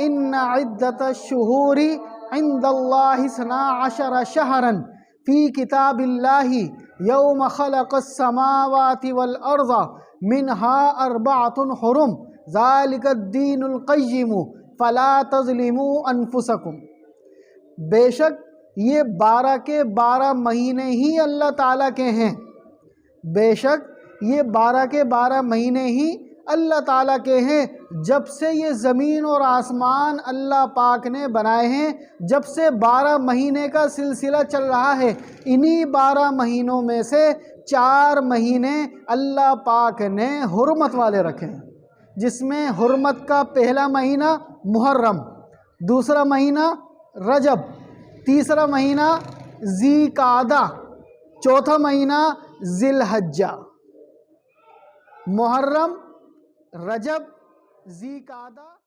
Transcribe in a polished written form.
इन्ना इद्दतश्शुहूरि इंदल्लाहि इस्ना अशरा शहरन फ़ी किताबिल्लाहि यौम खलक़स्समावाति वल अर्ज़ मिनहा अर्बअतुन हुरुम ज़ालिकद्दीनुल क़य्यिम फ़ला तज़लिमू अनफुसकुम। बेशक ये 12 के 12 महीने ही अल्लाह ताला के हैं। बेशक ये 12 के 12 महीने ही अल्लाह ताला के हैं। जब से ये ज़मीन और आसमान अल्लाह पाक ने बनाए हैं, जब से 12 महीने का सिलसिला चल रहा है, इन्हीं 12 महीनों में से 4 महीने अल्लाह पाक ने हुर्मत वाले रखे हैं, जिसमें हुर्मत का पहला महीना मुहर्रम, दूसरा महीना रजब, तीसरा महीना ज़ीक़ादा, चौथा महीना ज़िलहज्जा। मुहर्रम, रजब, ज़ीक़ादा।